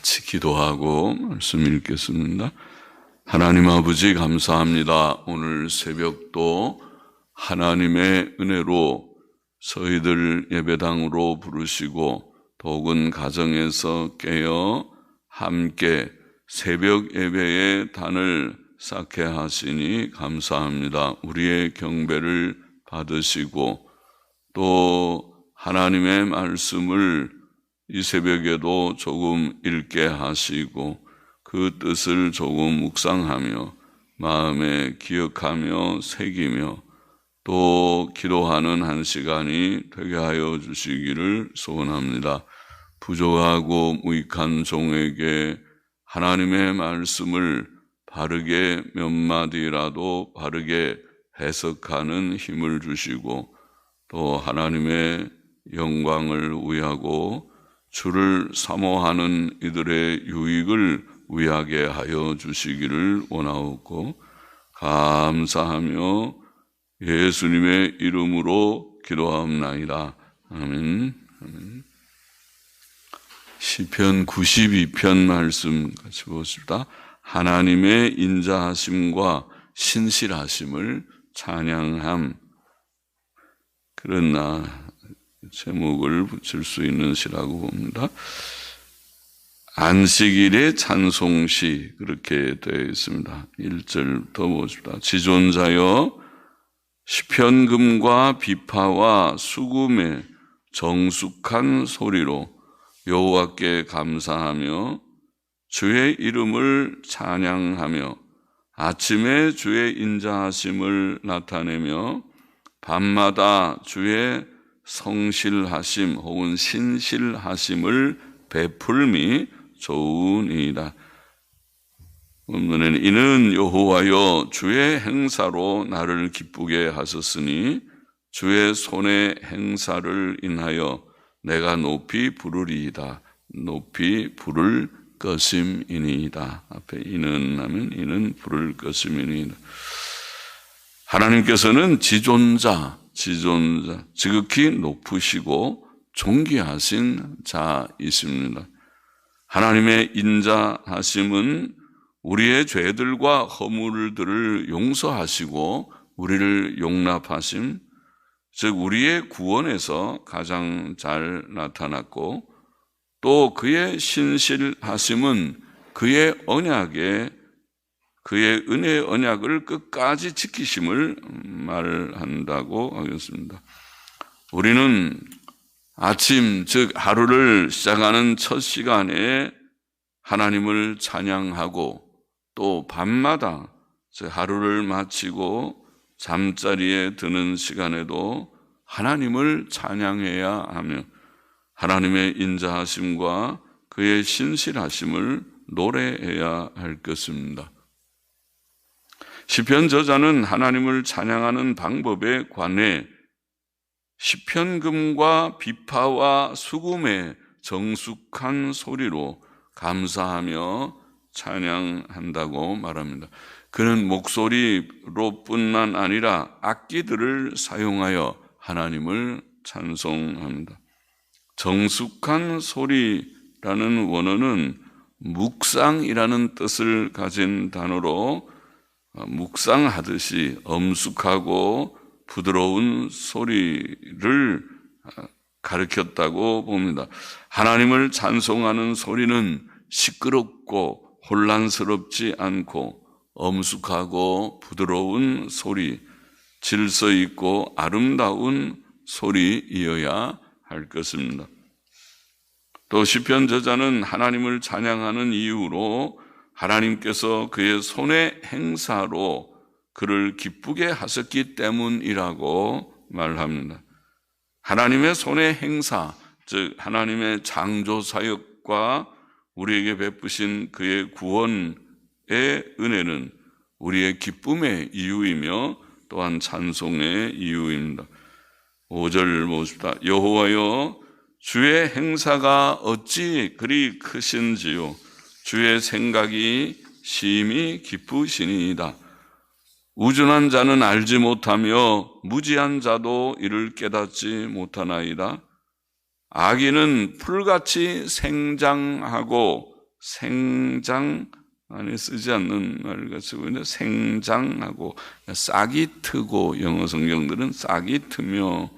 같이 기도하고 말씀 읽겠습니다. 하나님 아버지 감사합니다. 오늘 새벽도 하나님의 은혜로 저희들 예배당으로 부르시고 더욱은 가정에서 깨어 함께 새벽 예배의 단을 쌓게 하시니 감사합니다. 우리의 경배를 받으시고 또 하나님의 말씀을 이 새벽에도 조금 읽게 하시고 그 뜻을 조금 묵상하며 마음에 기억하며 새기며 또 기도하는 한 시간이 되게 하여 주시기를 소원합니다. 부족하고 무익한 종에게 하나님의 말씀을 바르게 몇 마디라도 바르게 해석하는 힘을 주시고 또 하나님의 영광을 위하고 주를 사모하는 이들의 유익을 위하게 하여 주시기를 원하옵고 감사하며 예수님의 이름으로 기도하옵나이다. 아멘. 시편 92편 말씀 같이 보겠습니다. 하나님의 인자하심과 신실하심을 찬양함. 그러나 제목을 붙일 수 있는 시라고 봅니다. 안식일의 찬송시 그렇게 되어 있습니다. 1절 더 보십시다. 지존자여 시편금과 비파와 수금의 정숙한 소리로 여호와께 감사하며 주의 이름을 찬양하며 아침에 주의 인자하심을 나타내며 밤마다 주의 성실하심 혹은 신실하심을 베풀미 좋으니이다. 본문에는 이는 여호와여 주의 행사로 나를 기쁘게 하셨으니 주의 손의 행사를 인하여 내가 높이 부르리이다. 높이 부를 것임이니이다. 앞에 이는 하면 이는 부를 것임이니이다. 하나님께서는 지존자, 지극히 높으시고 존귀하신 자이십니다. 하나님의 인자하심은 우리의 죄들과 허물들을 용서하시고 우리를 용납하심, 즉 우리의 구원에서 가장 잘 나타났고 또 그의 신실하심은 그의 언약에 그의 은혜의 언약을 끝까지 지키심을 말한다고 하겠습니다. 우리는 아침, 즉 하루를 시작하는 첫 시간에 하나님을 찬양하고 또 밤마다 즉 하루를 마치고 잠자리에 드는 시간에도 하나님을 찬양해야 하며 하나님의 인자하심과 그의 신실하심을 노래해야 할 것입니다. 시편 저자는 하나님을 찬양하는 방법에 관해 시편금과 비파와 수금의 정숙한 소리로 감사하며 찬양한다고 말합니다. 그는 목소리로뿐만 아니라 악기들을 사용하여 하나님을 찬송합니다. 정숙한 소리라는 원어는 묵상이라는 뜻을 가진 단어로 묵상하듯이 엄숙하고 부드러운 소리를 가르쳤다고 봅니다. 하나님을 찬송하는 소리는 시끄럽고 혼란스럽지 않고 엄숙하고 부드러운 소리, 질서 있고 아름다운 소리이어야 할 것입니다. 또 시편 저자는 하나님을 찬양하는 이유로 하나님께서 그의 손의 행사로 그를 기쁘게 하셨기 때문이라고 말합니다. 하나님의 손의 행사, 즉 하나님의 창조 사역과 우리에게 베푸신 그의 구원의 은혜는 우리의 기쁨의 이유이며 또한 찬송의 이유입니다. 5절 보십시다. 여호와여 주의 행사가 어찌 그리 크신지요 주의 생각이 심히 깊으시니이다. 우준한 자는 알지 못하며 무지한 자도 이를 깨닫지 못하나이다. 악인은 풀같이 생장하고 생장 안에 쓰지 않는 말을 쓰고 있는데, 생장하고 싹이 트고, 영어 성경들은 싹이 트며,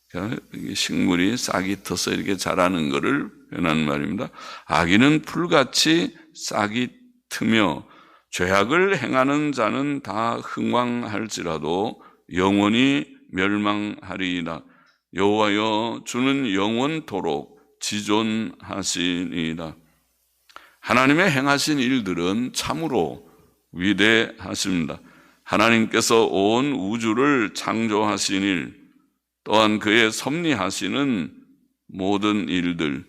그러니까 식물이 싹이 터서 이렇게 자라는 것을 표현하는 말입니다. 악인은 풀같이 싹이 트며 죄악을 행하는 자는 다 흥왕할지라도 영원히 멸망하리이다. 여호와여, 주는 영원토록 지존하시니이다. 하나님의 행하신 일들은 참으로 위대하십니다. 하나님께서 온 우주를 창조하신 일, 또한 그의 섭리하시는 모든 일들,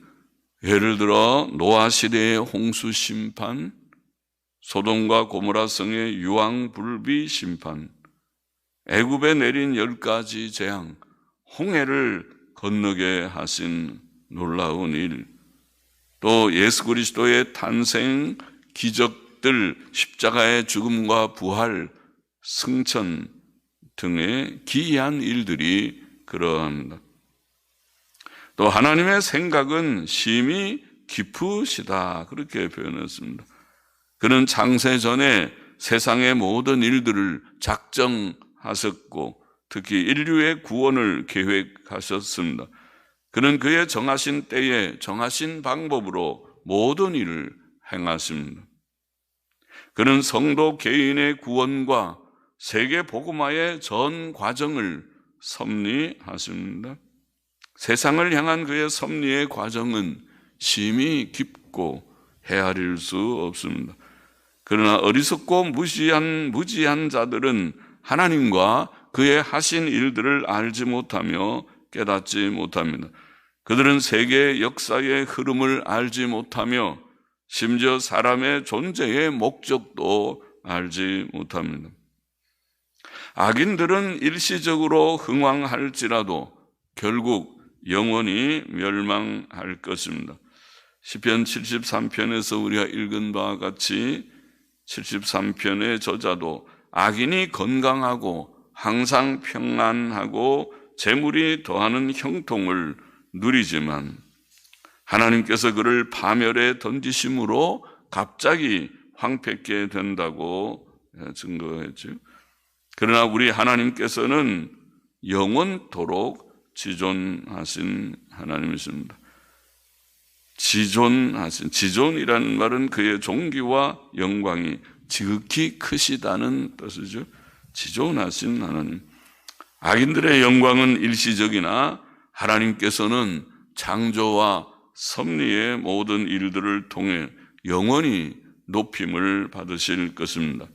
예를 들어 노아 시대의 홍수 심판, 소돔과 고모라 성의 유황불비 심판, 애굽에 내린 10가지 재앙, 홍해를 건너게 하신 놀라운 일, 또 예수 그리스도의 탄생, 기적들, 십자가의 죽음과 부활, 승천 등의 기이한 일들이 그러합니다. 또 하나님의 생각은 심히 깊으시다, 그렇게 표현했습니다. 그는 창세 전에 세상의 모든 일들을 작정하셨고 특히 인류의 구원을 계획하셨습니다. 그는 그의 정하신 때에 정하신 방법으로 모든 일을 행하십니다. 그는 성도 개인의 구원과 세계 복음화의 전 과정을 섭리하십니다. 세상을 향한 그의 섭리의 과정은 심히 깊고 헤아릴 수 없습니다. 그러나 어리석고 무지한 자들은 하나님과 그의 하신 일들을 알지 못하며 깨닫지 못합니다. 그들은 세계의 역사의 흐름을 알지 못하며 심지어 사람의 존재의 목적도 알지 못합니다. 악인들은 일시적으로 흥왕할지라도 결국 영원히 멸망할 것입니다. 시편 73편에서 우리가 읽은 바와 같이 73편의 저자도 악인이 건강하고 항상 평안하고 재물이 더하는 형통을 누리지만 하나님께서 그를 파멸에 던지심으로 갑자기 황폐케 된다고 증거했죠. 그러나 우리 하나님께서는 영원토록 지존하신 하나님이십니다. 지존이라는 말은 그의 존귀와 영광이 지극히 크시다는 뜻이죠. 지존하신 하나님. 악인들의 영광은 일시적이나 하나님께서는 창조와 섭리의 모든 일들을 통해 영원히 높임을 받으실 것입니다.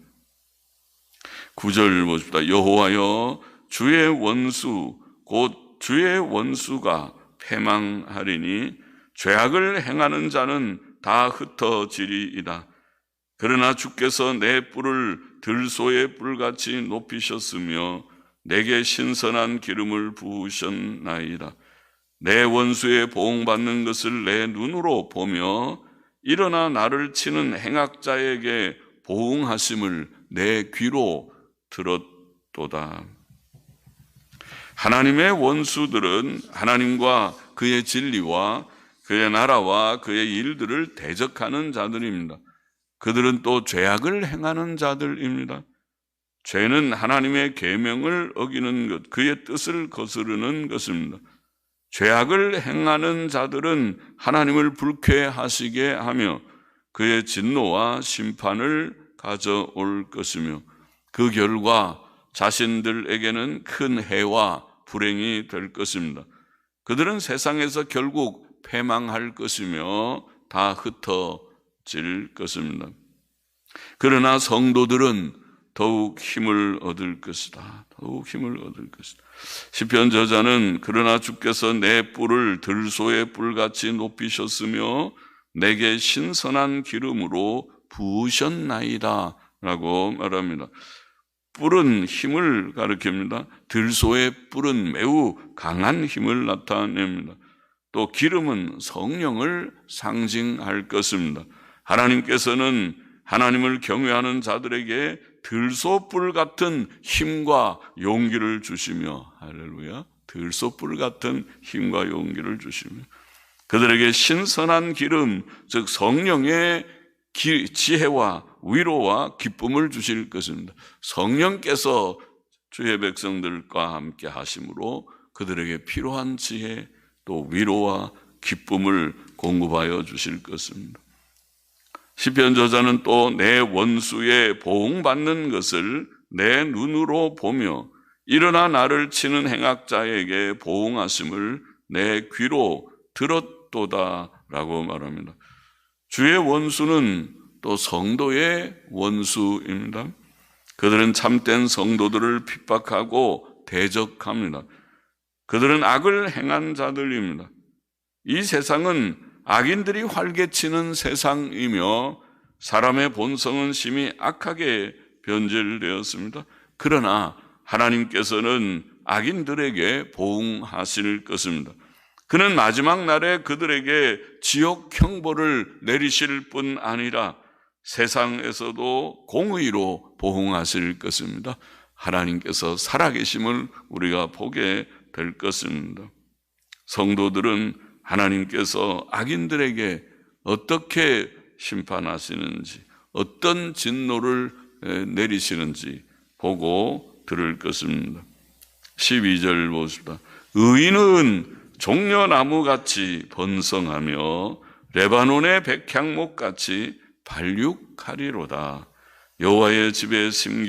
9절 보십시다. 여호와여, 주의 원수 곧 주의 원수가 패망하리니 죄악을 행하는 자는 다 흩어지리이다. 그러나 주께서 내 뿔을 들소의 뿔같이 높이셨으며 내게 신선한 기름을 부으셨나이다. 내 원수의 보응받는 것을 내 눈으로 보며 일어나 나를 치는 행악자에게 보응하심을 내 귀로 들었도다. 하나님의 원수들은 하나님과 그의 진리와 그의 나라와 그의 일들을 대적하는 자들입니다. 그들은 또 죄악을 행하는 자들입니다. 죄는 하나님의 계명을 어기는 것, 그의 뜻을 거스르는 것입니다. 죄악을 행하는 자들은 하나님을 불쾌하시게 하며 그의 진노와 심판을 가져올 것이며 그 결과 자신들에게는 큰 해와 불행이 될 것입니다. 그들은 세상에서 결국 패망할 것이며 다 흩어질 것입니다. 그러나 성도들은 더욱 힘을 얻을 것이다. 더욱 힘을 얻을 것이다. 시편 저자는 그러나 주께서 내 뿔을 들소의 뿔같이 높이셨으며 내게 신선한 기름으로 부으셨나이다 라고 말합니다. 뿔은 힘을 가리킵니다. 들소의 뿔은 매우 강한 힘을 나타냅니다. 또 기름은 성령을 상징할 것입니다. 하나님께서는 하나님을 경외하는 자들에게 들소뿔 같은 힘과 용기를 주시며, 할렐루야, 들소뿔 같은 힘과 용기를 주시며 그들에게 신선한 기름, 즉 성령의 지혜와 위로와 기쁨을 주실 것입니다. 성령께서 주의 백성들과 함께 하심으로 그들에게 필요한 지혜, 또 위로와 기쁨을 공급하여 주실 것입니다. 시편 저자는 또 내 원수의 보응받는 것을 내 눈으로 보며 일어나 나를 치는 행악자에게 보응하심을 내 귀로 들었도다라고 말합니다. 주의 원수는 또 성도의 원수입니다. 그들은 참된 성도들을 핍박하고 대적합니다. 그들은 악을 행한 자들입니다. 이 세상은 악인들이 활개치는 세상이며 사람의 본성은 심히 악하게 변질되었습니다. 그러나 하나님께서는 악인들에게 보응하실 것입니다. 그는 마지막 날에 그들에게 지옥 형벌을 내리실 뿐 아니라 세상에서도 공의로 보응하실 것입니다. 하나님께서 살아계심을 우리가 보게 될 것입니다. 성도들은 하나님께서 악인들에게 어떻게 심판하시는지, 어떤 진노를 내리시는지 보고 들을 것입니다. 12절 보십시다. 의인은 종려나무같이 번성하며 레바논의 백향목같이 발육하리로다. 여호와의 집에 심겼으며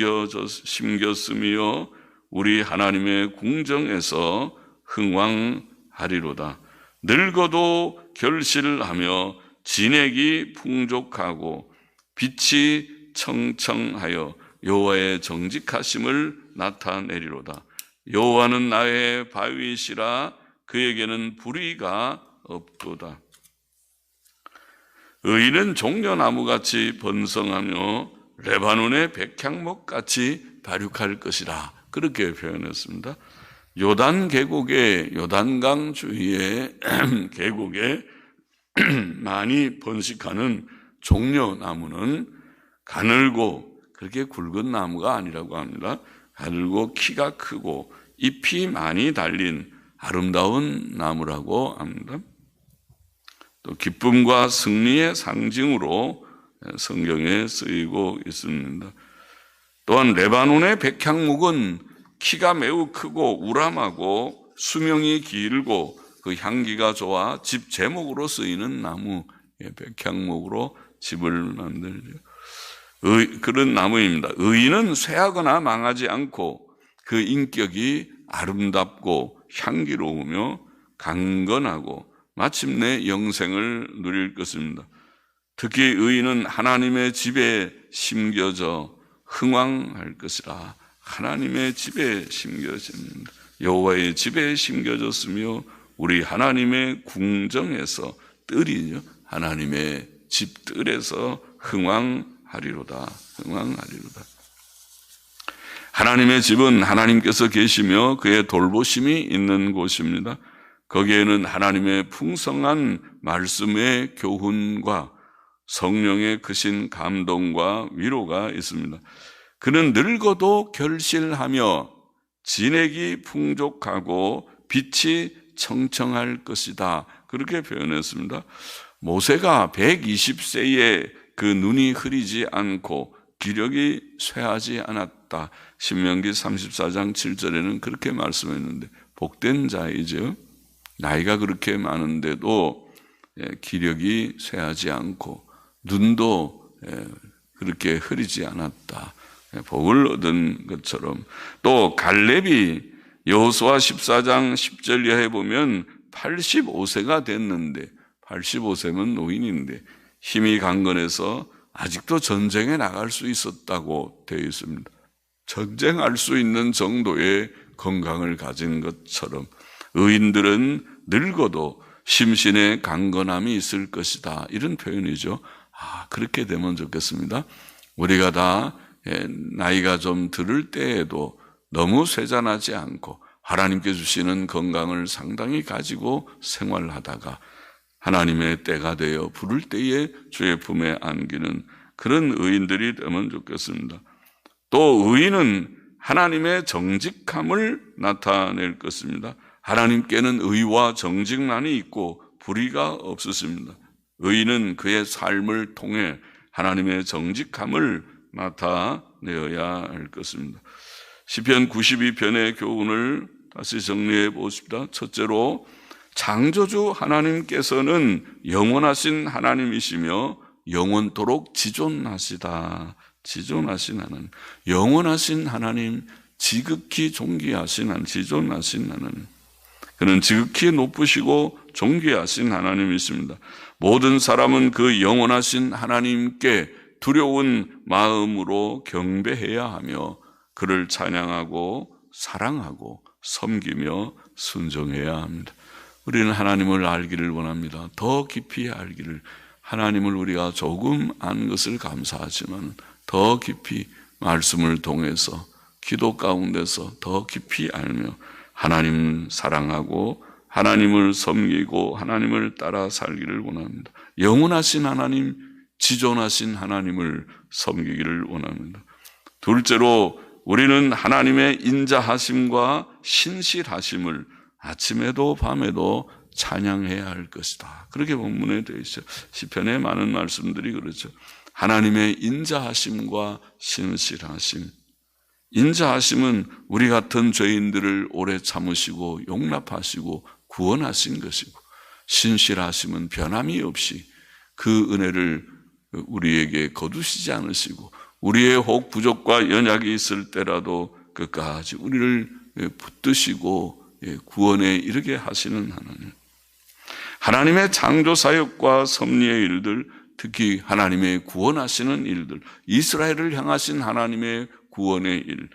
우리 하나님의 궁정에서 흥왕하리로다. 늙어도 결실하며 진액이 풍족하고 빛이 청청하여 여호와의 정직하심을 나타내리로다. 여호와는 나의 바위시라 그에게는 불의가 없도다. 의인은 종려나무같이 번성하며 레바논의 백향목같이 발육할 것이라 그렇게 표현했습니다. 요단 계곡에, 요단강 주위의 계곡에 많이 번식하는 종려나무는 가늘고 그렇게 굵은 나무가 아니라고 합니다. 가늘고 키가 크고 잎이 많이 달린 아름다운 나무라고 합니다. 또 기쁨과 승리의 상징으로 성경에 쓰이고 있습니다. 또한 레바논의 백향목은 키가 매우 크고 우람하고 수명이 길고 그 향기가 좋아 집 제목으로 쓰이는 나무, 백향목으로 집을 만들죠. 그런 나무입니다. 의인은 쇠하거나 망하지 않고 그 인격이 아름답고 향기로우며 강건하고 마침내 영생을 누릴 것입니다. 특히 의인은 하나님의 집에 심겨져 흥왕할 것이라. 하나님의 집에 심겨집니다. 여호와의 집에 심겨졌으며 우리 하나님의 궁정에서 뜰이죠. 하나님의 집 뜰에서 흥왕하리로다. 흥왕하리로다. 하나님의 집은 하나님께서 계시며 그의 돌보심이 있는 곳입니다. 거기에는 하나님의 풍성한 말씀의 교훈과 성령의 크신 감동과 위로가 있습니다. 그는 늙어도 결실하며 진액이 풍족하고 빛이 청청할 것이다. 그렇게 표현했습니다. 모세가 120세에 그 눈이 흐리지 않고 기력이 쇠하지 않았다. 신명기 34장 7절에는 그렇게 말씀했는데 복된 자이죠. 나이가 그렇게 많은데도 기력이 쇠하지 않고 눈도 그렇게 흐리지 않았다. 복을 얻은 것처럼 또 갈렙이 여호수아 14장 10절 이하에 보면 85세가 됐는데 85세면 노인인데 힘이 강건해서 아직도 전쟁에 나갈 수 있었다고 되어 있습니다. 전쟁할 수 있는 정도의 건강을 가진 것처럼 의인들은 늙어도 심신의 강건함이 있을 것이다. 이런 표현이죠. 그렇게 되면 좋겠습니다. 우리가 다 나이가 좀 들을 때에도 너무 쇠잔하지 않고 하나님께 주시는 건강을 상당히 가지고 생활하다가 하나님의 때가 되어 부를 때에 주의 품에 안기는 그런 의인들이 되면 좋겠습니다. 또 의인은 하나님의 정직함을 나타낼 것입니다. 하나님께는 의와 정직만이 있고 불의가 없으십니다. 의인은 그의 삶을 통해 하나님의 정직함을 나타내어야 할 것입니다. 시편 92편의 교훈을 다시 정리해 보십시다. 첫째로 창조주 하나님께서는 영원하신 하나님이시며 영원토록 지존하시다. 지존하신 하나님, 영원하신 하나님, 지극히 존귀하신 하나님, 지존하신 하나님. 그는 지극히 높으시고 존귀하신 하나님이십니다. 모든 사람은 그 영원하신 하나님께 두려운 마음으로 경배해야 하며 그를 찬양하고 사랑하고 섬기며 순종해야 합니다. 우리는 하나님을 알기를 원합니다. 더 깊이 알기를. 하나님을 우리가 조금 안 것을 감사하지만 더 깊이 말씀을 통해서 기도 가운데서 더 깊이 알며 하나님 사랑하고 하나님을 섬기고 하나님을 따라 살기를 원합니다. 영원하신 하나님, 지존하신 하나님을 섬기기를 원합니다. 둘째로 우리는 하나님의 인자하심과 신실하심을 아침에도 밤에도 찬양해야 할 것이다. 그렇게 본문에 되어 있어요. 시편에 많은 말씀들이 그렇죠. 하나님의 인자하심과 신실하심. 인자하심은 우리 같은 죄인들을 오래 참으시고 용납하시고 구원하신 것이고, 신실하심은 변함이 없이 그 은혜를 우리에게 거두시지 않으시고 우리의 혹 부족과 연약이 있을 때라도 끝까지 우리를 붙드시고 구원에 이르게 하시는 하나님. 하나님의 창조사역과 섭리의 일들, 특히 하나님의 구원하시는 일들, 이스라엘을 향하신 하나님의 구원의 일,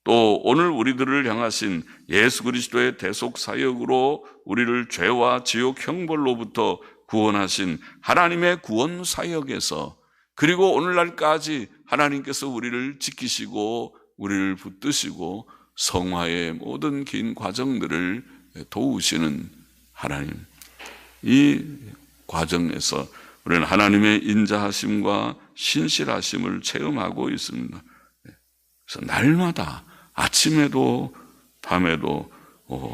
또 오늘 우리들을 향하신 예수 그리스도의 대속사역으로 우리를 죄와 지옥 형벌로부터 구원하신 하나님의 구원사역에서, 그리고 오늘날까지 하나님께서 우리를 지키시고 우리를 붙드시고 성화의 모든 긴 과정들을 도우시는 하나님, 이 과정에서 우리는 하나님의 인자하심과 신실하심을 체험하고 있습니다. 그래서 날마다 아침에도 밤에도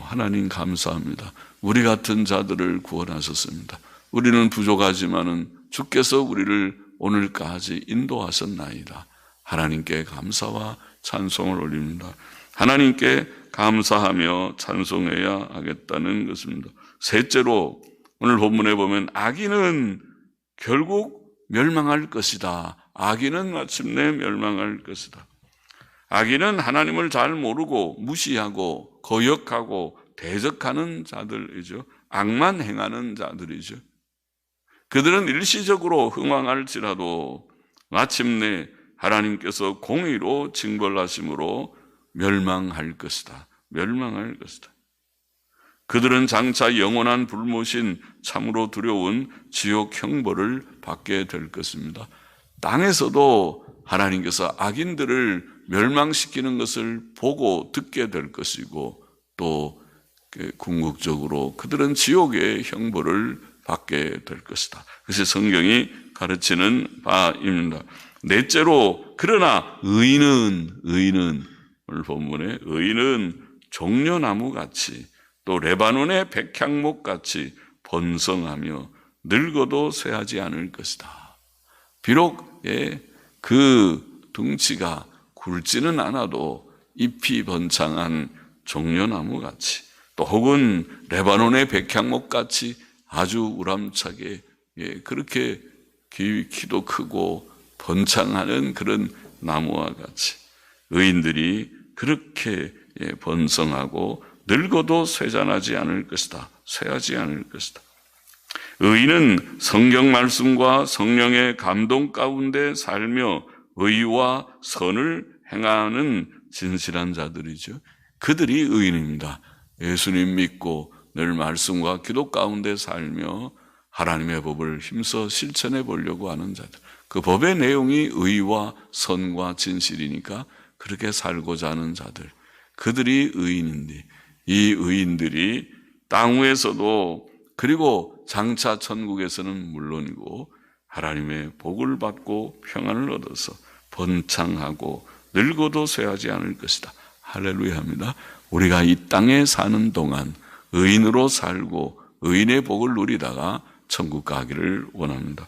하나님 감사합니다. 우리 같은 자들을 구원하셨습니다. 우리는 부족하지만은 주께서 우리를 오늘까지 인도하셨나이다. 하나님께 감사와 찬송을 올립니다. 하나님께 감사하며 찬송해야 하겠다는 것입니다. 셋째로 오늘 본문에 보면 악인은 결국 멸망할 것이다. 악인은 마침내 멸망할 것이다. 악인은 하나님을 잘 모르고 무시하고 거역하고 대적하는 자들이죠. 악만 행하는 자들이죠. 그들은 일시적으로 흥황할지라도 마침내 하나님께서 공의로 징벌하심으로 멸망할 것이다. 멸망할 것이다. 그들은 장차 영원한 불모신 참으로 두려운 지옥 형벌을 받게 될 것입니다. 땅에서도 하나님께서 악인들을 멸망시키는 것을 보고 듣게 될 것이고, 또 궁극적으로 그들은 지옥의 형벌을 받게 될 것이다. 그것이 성경이 가르치는 바입니다. 넷째로, 그러나 의인은 오늘 본문에 의인은 종려나무같이 또 레바논의 백향목같이 번성하며 늙어도 쇠하지 않을 것이다. 비록 그 둥치가 굵지는 않아도 잎이 번창한 종려나무같이, 또 혹은 레바논의 백향목같이 아주 우람차게 그렇게 키도 크고 번창하는 그런 나무와 같이 의인들이 그렇게 번성하고 늙어도 쇠잔하지 않을 것이다. 쇠하지 않을 것이다. 의인은 성경 말씀과 성령의 감동 가운데 살며 의와 선을 행하는 진실한 자들이죠. 그들이 의인입니다. 예수님 믿고 늘 말씀과 기도 가운데 살며 하나님의 법을 힘써 실천해 보려고 하는 자들. 그 법의 내용이 의와 선과 진실이니까 그렇게 살고자 하는 자들. 그들이 의인인데, 이 의인들이 땅 위에서도 그리고 장차 천국에서는 물론이고 하나님의 복을 받고 평안을 얻어서 번창하고 늙어도 쇠하지 않을 것이다. 할렐루야 합니다. 우리가 이 땅에 사는 동안 의인으로 살고 의인의 복을 누리다가 천국 가기를 원합니다.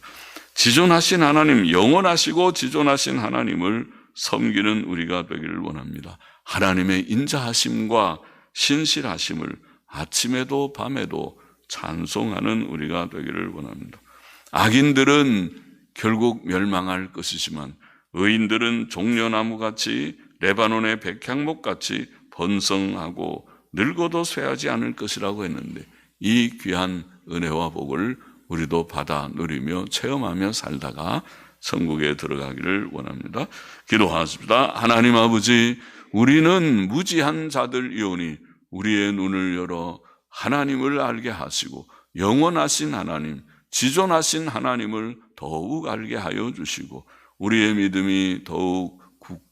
지존하신 하나님, 영원하시고 지존하신 하나님을 섬기는 우리가 되기를 원합니다. 하나님의 인자하심과 신실하심을 아침에도 밤에도 찬송하는 우리가 되기를 원합니다. 악인들은 결국 멸망할 것이지만 의인들은 종려나무같이 레바논의 백향목같이 번성하고 늙어도 쇠하지 않을 것이라고 했는데, 이 귀한 은혜와 복을 우리도 받아 누리며 체험하며 살다가 천국에 들어가기를 원합니다. 기도하십시다. 하나님 아버지, 우리는 무지한 자들이오니 우리의 눈을 열어 하나님을 알게 하시고 영원하신 하나님, 지존하신 하나님을 더욱 알게 하여 주시고 우리의 믿음이 더욱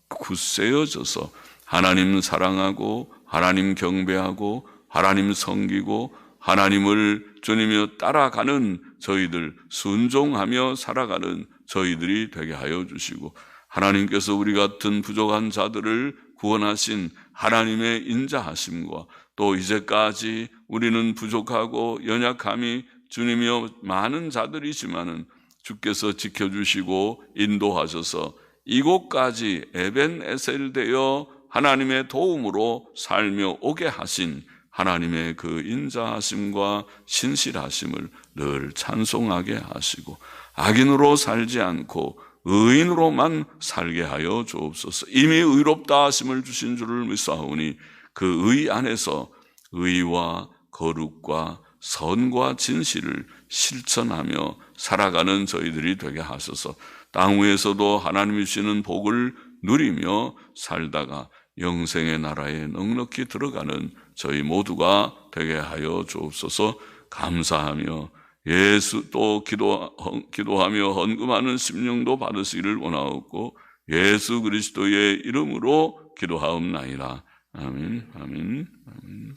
굳세어져서 하나님 사랑하고 하나님 경배하고 하나님 섬기고 하나님을 주님이여 따라가는 저희들, 순종하며 살아가는 저희들이 되게 하여 주시고, 하나님께서 우리 같은 부족한 자들을 구원하신 하나님의 인자하심과 또 이제까지 우리는 부족하고 연약함이 주님이여 많은 자들이지만은 주께서 지켜주시고 인도하셔서 이곳까지 에벤에셀 되어 하나님의 도움으로 살며 오게 하신 하나님의 그 인자하심과 신실하심을 늘 찬송하게 하시고 악인으로 살지 않고 의인으로만 살게 하여 주옵소서. 이미 의롭다 하심을 주신 줄을 믿사오니 그 의 안에서 의와 거룩과 선과 진실을 실천하며 살아가는 저희들이 되게 하소서. 땅 위에서도 하나님이 주시는 복을 누리며 살다가 영생의 나라에 넉넉히 들어가는 저희 모두가 되게 하여 주옵소서. 감사하며 예수 또 기도하며 헌금하는 심령도 받으시기를 원하옵고 예수 그리스도의 이름으로 기도하옵나이다. 아멘, 아멘, 아멘.